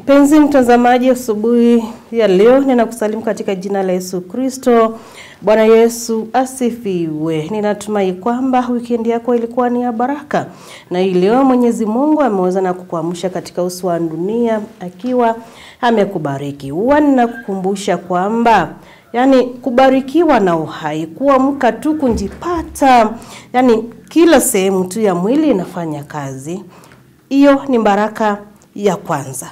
Mpenzi mtazamaji, asubuhi ya leo ninakusalimu katika jina la Yesu Kristo. Bwana Yesu asifiwe. Ninatumai kwamba weekend yako ilikuwa ni ya baraka. Na leo Mwenyezi Mungu ameweza na kukuamsha katika uso wa dunia akiwa amekubariki. Huwa ninakukumbusha kwamba kubarikiwa na uhai, kuamka tu kunjipata, kila sehemu tu ya mwili inafanya kazi. Hiyo ni baraka ya kwanza.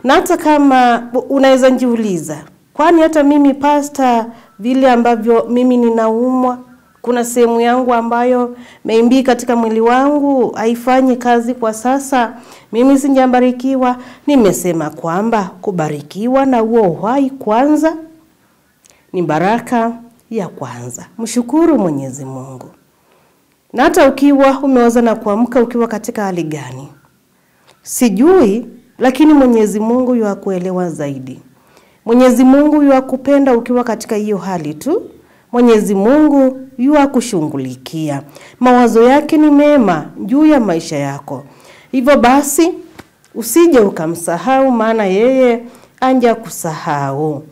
Na hata kama unaweza njiuliza, kwani hata mimi pastor vile ambavyo mimi ninaumwa, kuna sehemu yangu ambayo maybe katika mwili wangu haifanyi kazi kwa sasa, mimi sijabarikiwa? Nimesema kwamba kubarikiwa na huo uhai kwanza ni baraka ya kwanza. Mshukuru Mwenyezi Mungu. Na hata ukiwa umeweza na kuamka ukiwa katika hali gani, sijui, lakini Mwenyezi Mungu yuakuelewa zaidi. Mwenyezi Mungu yuakupenda ukiwa katika hiyo hali tu. Mwenyezi Mungu yuakushughulikia. Mawazo yake ni mema juu ya maisha yako. Hivyo basi usije ukamsahau, maana yeye anja kusahau.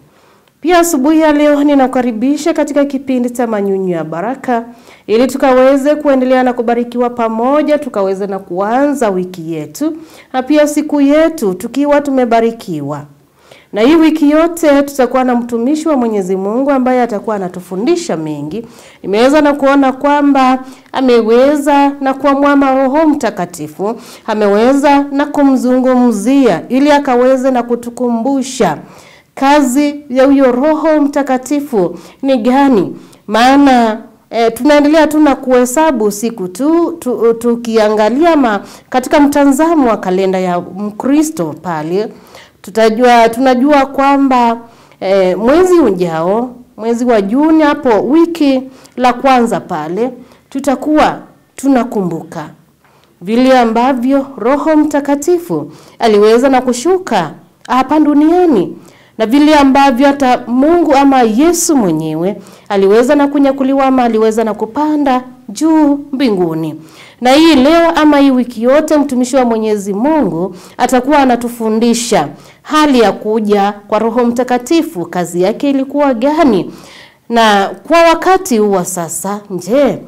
Pia asubuhi ya leo ninakukaribisha katika kipindi cha Manyunyu ya Baraka, ili tukaweze kuendelea na kubarikiwa pamoja, tukaweze na kuanza wiki yetu, na pia siku yetu tukiwa tumebarikiwa. Na hii wiki yote tutakuwa na mtumishi wa Mwenyezi Mungu ambaye atakuwa anatufundisha mengi. Nimeweza na kuona kwamba ameweza na kuamua Roho Mtakatifu, ameweza na kumzungumzia ili akaweze na kutukumbusha kazi ya huyo Roho Mtakatifu ni gani. Maana tunaendelea tu na kuhesabu siku tukiangalia katika mtazamo wa kalenda ya Mkristo pale, tunajua kwamba mwezi ujao, mwezi wa Juni, hapo wiki la kwanza pale, tutakuwa tunakumbuka vile ambavyo Roho Mtakatifu aliweza na kushuka hapa duniani, na vile ambavyo hata Mungu ama Yesu mwenyewe aliweza na kunyakuliwa ama aliweza na kupanda juu mbinguni. Na hii leo ama hii wiki yote mtumishi wa Mwenyezi Mungu atakuwa anatufundisha hali ya kuja kwa Roho Mtakatifu, kazi yake ilikuwa gani, na kwa wakati huu sasa, je,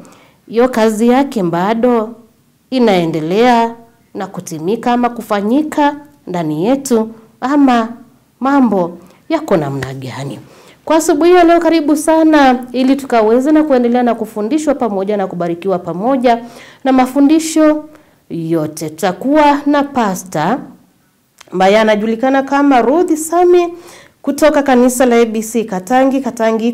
hiyo kazi yake bado inaendelea na kutimika ama kufanyika ndani yetu, ama mambo yako namna gani? Kwa asubuhi ya leo karibu sana, ili tukaweze na kuendelea na kufundishwa pamoja na kubarikiwa pamoja na mafundisho yote. Tutakuwa na pastor ambaye anajulikana kama Ruth Sami kutoka kanisa la ABC Katangi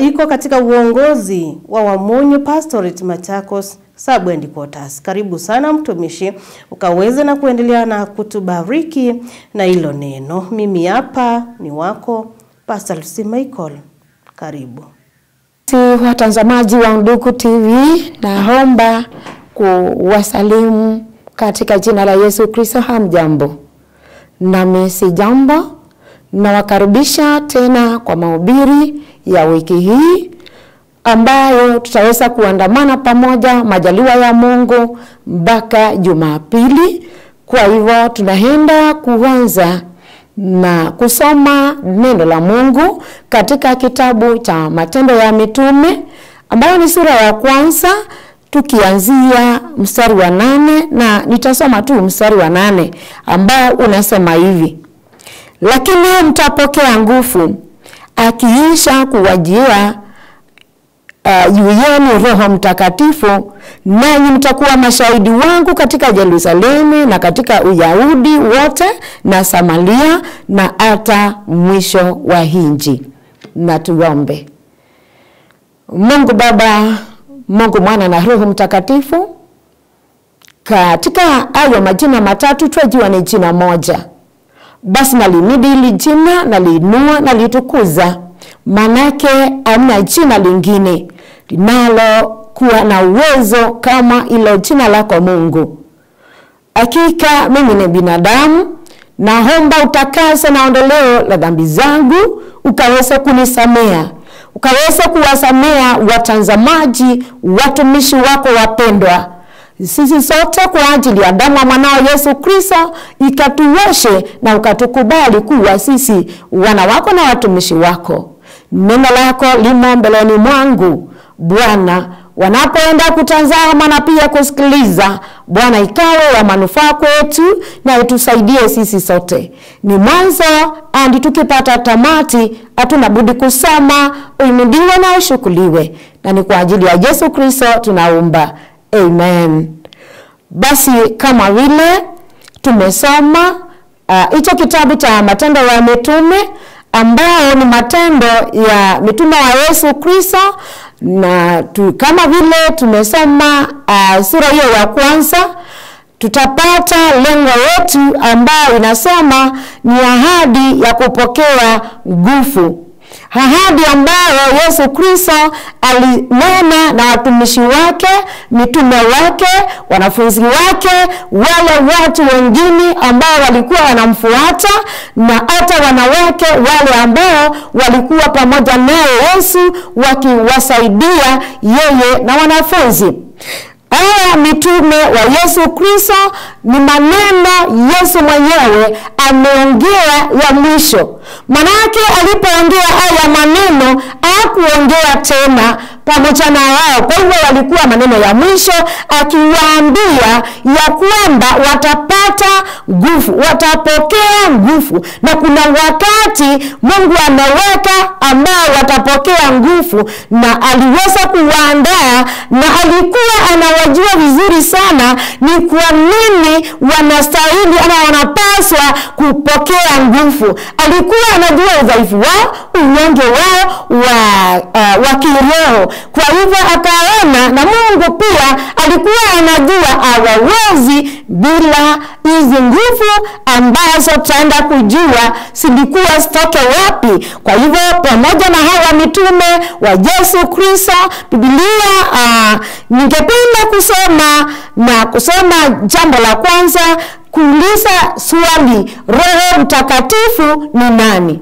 iko katika uongozi wa Wamunyu Pastorate Machakos Sub-Headquarters. Karibu sana mtumishi, ukaweze na kuendelea na kutubariki na hilo neno. Mimi hapa ni wako Pastor Lucy Michael. Karibu. Watazamaji wa Undugu TV, naomba kuwasalimu katika jina la Yesu Kristo. Hamjambo? Nami si jambo. Nawakaribisha tena kwa mahubiri ya wiki hii ambayo tutaweza kuandamana pamoja majaliwa ya Mungu mpaka Jumapili. Kwa hivyo tunaenda kuanza na kusoma neno la Mungu katika kitabu cha Matendo ya Mitume, ambayo ni sura ya kwanza, tukianzia mstari wa 8, na nitasoma tu mstari wa 8 ambao unasema hivi: lakini mtapokea nguvu akiisha kuwajia juu yenu Roho Mtakatifu, nanyi mtakuwa mashahidi wangu katika Yerusalemu na katika Uyahudi wote na Samaria na hata mwisho wa nchi. Na tuombe. Mungu Baba, Mungu Mwana na Roho Mtakatifu, katika hayo majina matatu twajua ni jina moja. Basi nalimidi hili jina, naliinua, nalitukuza, manake hamna jina lingine linalo kuwa na uwezo kama ilo jina lako Mungu. Hakika mimi ni binadamu, naomba utakase na ondoleo la dhambi zangu, ukaweza kunisamea, ukaweza kuwasamea watazamaji, watumishi wako wapendwa, sisi sote kwa ajili ya damu ya mwanao Yesu Kristo ikatuoshe na ukatukubali kuwa sisi wana wako na watumishi wako. Neno lako limo mbeleni mwangu Bwana, wanapoenda kutazama na pia kusikiliza Bwana, ikawe ya manufaa kwetu na itusaidie sisi sote. Ni mwanzo hadi tukipata tamati, hatuna budi kusema uhimidiwe na ushukuriwe, na ni kwa ajili ya Yesu Kristo tunaomba, amen. Basi kama vile tumesoma hicho kitabu cha Matendo ya Mitume, ambao ni matendo ya mitume wa Yesu Kristo, na kama vile tumesoma sura hiyo ya kwanza, tutapata lengo letu ambao inasema ni ahadi ya kupokea nguvu. Ahadi ambayo Yesu Kristo alinena na watumishi wake, mitume wake, wanafunzi wake, wale watu wengine ambao walikuwa wanamfuata, na hata wanawake wale ambao walikuwa pamoja naye Yesu wakiwasaidia yeye na wanafunzi. Haya mitume wa Yesu Kristo ni maneno Yesu mwenyewe ameongea ya mwisho. Manake alipoongea haya maneno hakuongea tena pamoja na wao. Kwa hivyo walikuwa maneno ya mwisho, akiwaambia ya kwamba watapata nguvu, watapokea nguvu, na kuna wakati Mungu ameweka ambao watapokea nguvu, na aliweza kuwaandaa, na alikuwa anawajua vizuri sana ni kwa nini wanastahili ama wanapaswa kupokea nguvu. Alikuwa anajua udhaifu wao, unyonge wao wa kiroho. Kwa hivyo akaona, na Mungu pia alikuwa anajua hawawezi bila hizi nguvu ambazo tutaenda kujua zilikuwa stoke wapi. Kwa hivyo pamoja na hawa mitume wa Yesu Kristo, Biblia ningependa kusoma jambo la kwanza, kuuliza swali, Roho Mtakatifu ni nani?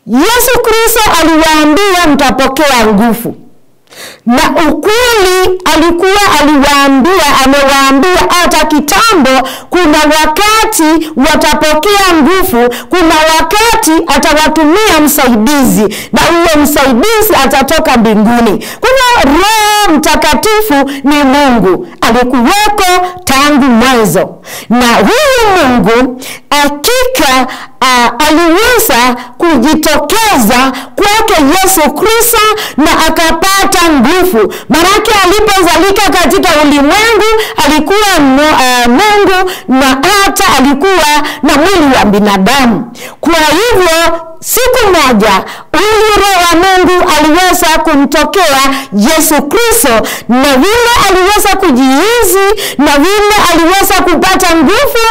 Yesu Kristo aliwaambia mtapokea nguvu. Na ukweli amewaambia hata kitambo, kuna wakati watapokea nguvu, kuna wakati atawatumia msaidizi, na huyo msaidizi atatoka mbinguni. Kwa hiyo Roho Mtakatifu ni Mungu, alikuweko tangu mwanzo. Na huyu Mungu hakika aliweza kujitokeza kwake Yesu Kristo na akapata nguvu. Maana alipozalika katika ulimwengu alikuwa Mungu, na hata alikuwa na mwili wa binadamu. Kwa hivyo siku moja huyu Roho wa Mungu aliweza kumtokea Yesu Kristo, na vile aliweza kujihizi, na vile aliweza kupata nguvu,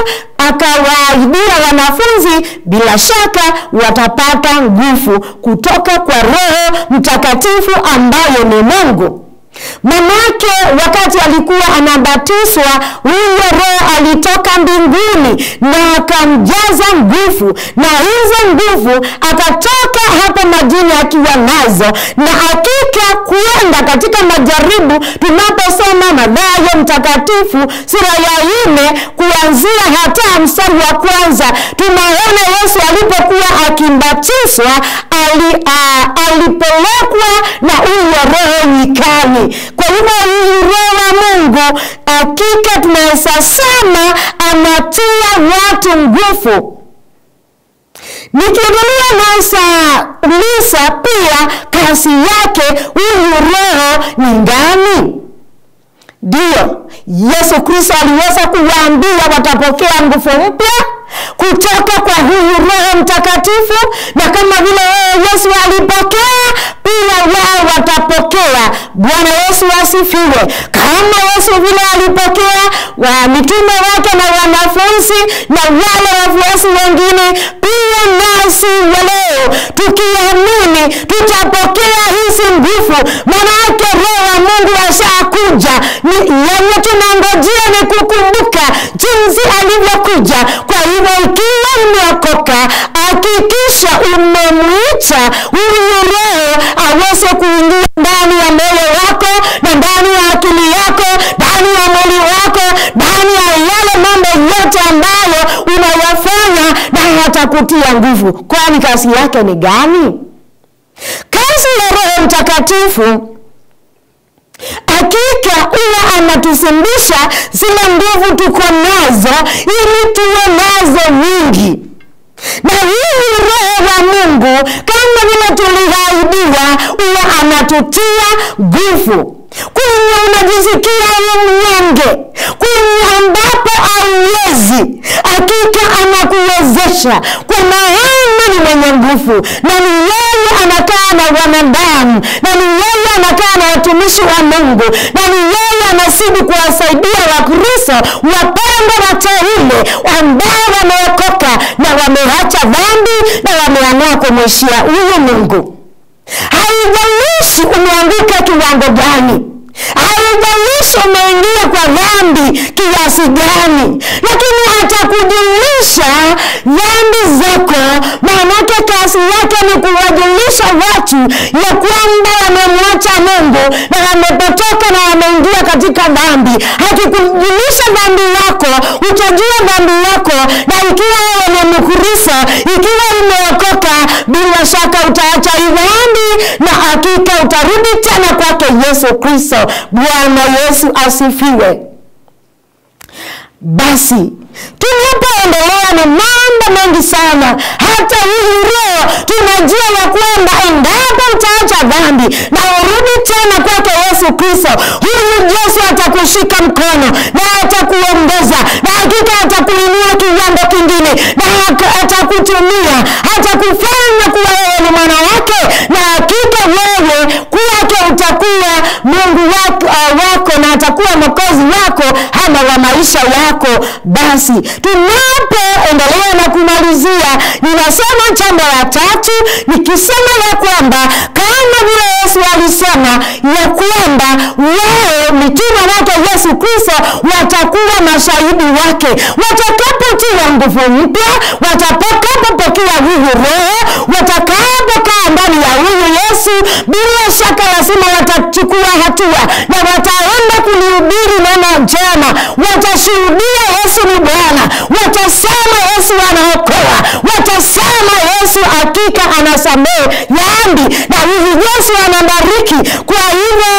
akawaahidia wanafunzi bila shaka watapata nguvu kutoka kwa Roho Mtakatifu ambaye ni Mungu. Manake wakati alikuwa anabatizwa, huyo Roho alitoka mbinguni na akamjaza nguvu, na hizo nguvu akatoka hapo majini akiwa nazo. Na hakika kuenda katika majaribu, tunaposoma Mathayo Mtakatifu sura ya 4 kuanzia hata mstari wa kwanza, tunaona Yesu alipokuwa akimbatizwa alipelekwa na huyo Roho nyikani. Kwa hivyo huyu Roho wa Mungu hakika tunaweza sema anatia watu nguvu. Nikiendelea nauliza pia kazi yake, huyu Roho ni gani? Ndio, Yesu Kristo aliweza kuwaambia watapokea nguvu mpya kutoka kwa huyu Roho Mtakatifu, na kama vile Yesu alipokea, pia wao watapokea. Bwana Yesu asifiwe. Kama Yesu vile alipokea wa mitume wake na wanafunzi na wale wafuasi wengine, pia nasi leo tukiamini tutapokea hizi nguvu. Maana Roho wa Mungu ashakuja, yeye tunangojea ni kukumbuka jinsi alivyokuja. Kwa hivyo ikiwa umeokoka, hakikisha umemwita huyu Roho aweze kuingia ndani ya moyo wako, na ndani ya akili yako, ndani yote ambayo unayafanya na atakutia nguvu. Kwani kazi yake ni gani? Kazi ya Roho Mtakatifu hakika huwa anatusimbisha zile nguvu tuko nazo ili tuwe nazo nyingi. Na hii Roho wa Mungu kama vile tuliahidiwa huwa anatutia nguvu. Kwenye unajisikia mnyonge, kwenye ambapo hauwezi, hakika anakuwezesha. Kwa maana ni mwenye nguvu, na ni yeye anakaa na wanadamu, na ni yeye anakaa na watumishi wa Mungu, na ni yeye anazidi kuwasaidia Wakristo wapendwa wateule ambao wameokoka na wameacha dhambi na wameamua kumwishia huyu Mungu. Haijalishi umeanguka kiwango gani, haijalishi umeingia kwa dhambi kiasi gani, lakini atakujulisha dhambi zako. Maanake kazi yake ni kuwajulisha watu ya kwamba wamemwacha Mungu na wamepotoka na wameingia katika dhambi. Akikujulisha dhambi yako, utajua dhambi yako, na ikiwa wewe ni Mkristo, ikiwa umeokoka, bila shaka utaacha hii dhambi na hakika utarudi tena kwake Yesu Kristo. Bwana Yesu asifiwe. Basi tunapoendelea na mambo mengi sana, hata hii Roho tunajua ya kwamba endapo utaacha dhambi na urudi tena kwake Yesu Kristo, huyu Yesu atakushika mkono na atakuongoza, na hakika atakuinua kiwango kingine, na atakutumia, atakufanya kuwa wewe ni mwana wake, na hakika wewe kwake utakuwa Mungu wako na atakuwa Mwokozi wako ama wa maisha yako. Basi tunapoendelea na kumalizia, ninasema jambo la tatu, nikisema ya kwamba kama vile Yesu alisema ya kwamba wao mitume wake Yesu Kristo watakuwa mashahidi wake watakapotiwa nguvu mpya, watakapopokea huyu Roho, watakapokaa ndani ya huyu Yesu. Bila shaka lazima watachukua hatua na wataenda kulihubiri neno njema, watashuhudia Yesu ni Bwana, watasema Yesu anaokoa, watasema Yesu hakika anasamehe dhambi, na huyu Yesu anabariki. Kwa hivyo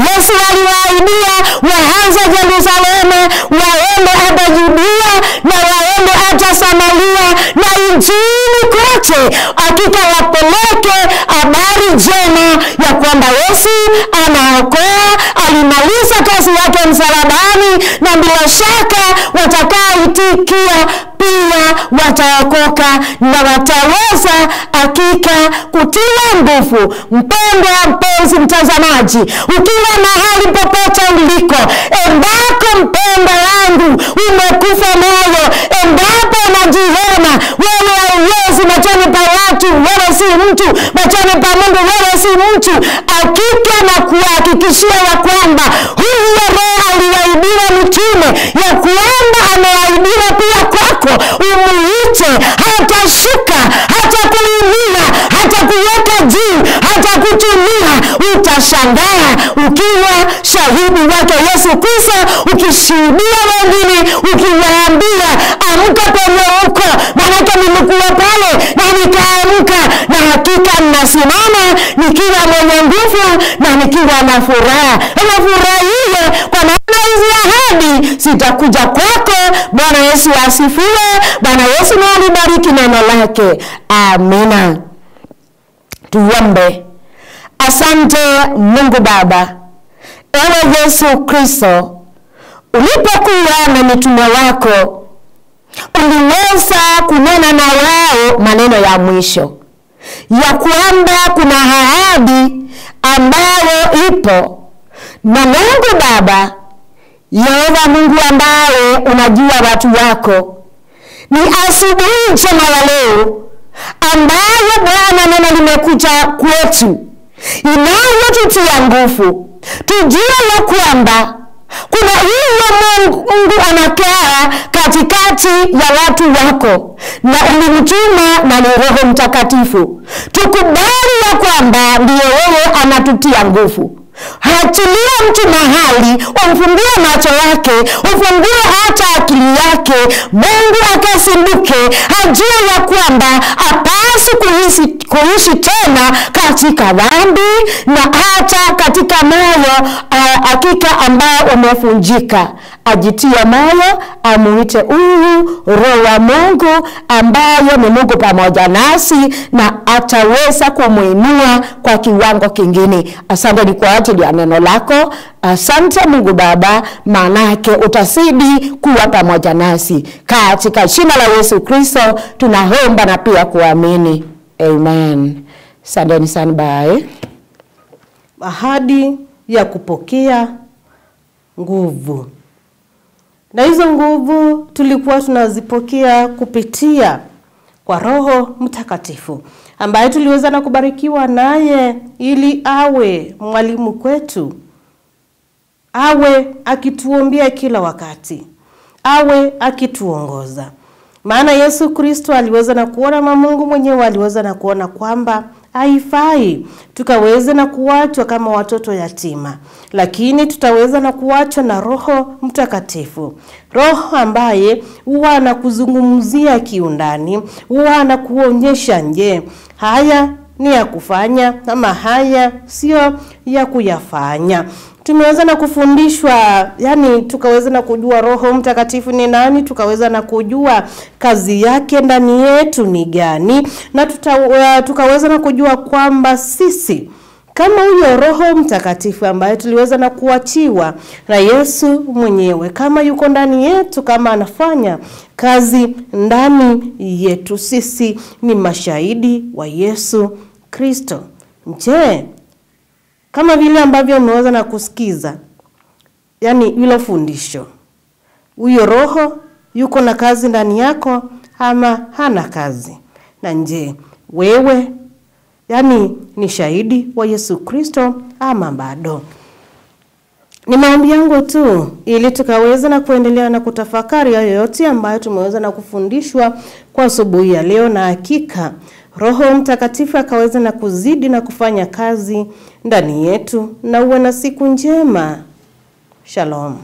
Yesu aliwaahidia waanze Yerusalemu, waende hata Judea na waende hata Samaria na injili kote, hakika wapeleke habari njema ya kwamba Yesu anaokoa, alimaliza kazi yake msalabani, na bila shaka watakaoitikia pia wataokoka na wataweza hakika kutiwa nguvu. Mpendwa mpenzi mtazamaji, ukiwa mahali popote uliko, endapo mpendwa wangu umekufa moyo, endapo unajiona wewe hauwezi machoni pa watu, wewe si mtu, machoni pa Mungu wewe si mtu, hakika na kuhakikishia ya kwamba huyu Roho aliahidiwa mitume ya kwamba ameahidiwa pia kwako. Umuite, hatashuka, hatakuinua, hatakuweka juu, hatakutumia. Utashangaa ukiwa shahidi wake Yesu Kristo, ukishuhudia wengine, ukiwaambia amka penye huko, maana nilikuwa pale na nikaamka, na hakika ninasimama nikiwa mwenye nguvu na nikiwa na furaha. Na furaha hiyo kwa maana hizi ahadi zitakuja kwako. Bwana Yesu asifiwe. Bwana Yesu na alibariki neno lake. Amina. Tuombe. Asante Mungu Baba, ewe Yesu Kristo, ulipokuwa na mitume wako uliweza kunena na wao maneno ya mwisho ya kwamba kuna ahadi ambayo ipo. Na Mungu Baba, Yehova Mungu ambaye unajua watu wako, ni asubuhi njema ya leo ambayo Bwana neno limekuja kwetu inayotutia nguvu. Tujue ya kwamba kuna huyo Mungu anakaa katikati ya watu wako, na ulimtuma na ni Roho Mtakatifu. Tukubali ya kwamba ndiye wewe anatutia nguvu. Achilia mtu mahali, umfungue macho yake, ufungue hata akili yake, Mungu akasimbuke, ajue ya kwamba hapaswi kuishi tena katika dhambi na hata katika moyo hakika ambao umefunjika. Ajitie moyo, amuite huyu Roho wa Mungu ambaye ni Mungu pamoja nasi na ataweza kumuinua kwa kiwango kingine. Asante ni kwa ajili ya neno lako. Asante Mungu Baba, manake utasidi kuwa pamoja nasi. Katika jina la Yesu Kristo tunaomba na pia kuamini. Amen. Asante sana, bye. Ahadi ya kupokea nguvu. Na hizo nguvu tulikuwa tunazipokea kupitia kwa Roho Mtakatifu, ambaye tuliweza na kubarikiwa naye ili awe mwalimu kwetu, awe akituombea kila wakati, awe akituongoza. Maana Yesu Kristo aliweza na kuona, Mungu mwenyewe aliweza na kuona kwamba haifai tukaweze na kuachwa kama watoto yatima, lakini tutaweza na kuachwa na Roho Mtakatifu. Roho ambaye huwa anakuzungumzia kiundani, huwa anakuonyesha nje, haya ni ya kufanya ama haya sio ya kuyafanya. Tumeweza na kufundishwa, yani tukaweza na kujua Roho Mtakatifu ni nani, tukaweza na kujua kazi yake ndani yetu ni gani, na tukaweza na kujua kwamba sisi kama huyo Roho Mtakatifu ambaye tuliweza na kuachiwa na Yesu mwenyewe, kama yuko ndani yetu, kama anafanya kazi ndani yetu, sisi ni mashahidi wa Yesu Kristo. Je, kama vile ambavyo umeweza na kusikiza, yani hilo fundisho, huyo Roho yuko na kazi ndani yako ama hana kazi? Na je, wewe yani ni shahidi wa Yesu Kristo ama bado? Ni maombi yangu tu ili tukaweza na kuendelea na kutafakari yote ambayo tumeweza na kufundishwa kwa asubuhi ya leo, na hakika Roho Mtakatifu akaweza na kuzidi na kufanya kazi ndani yetu. Na uwe na siku njema. Shalom.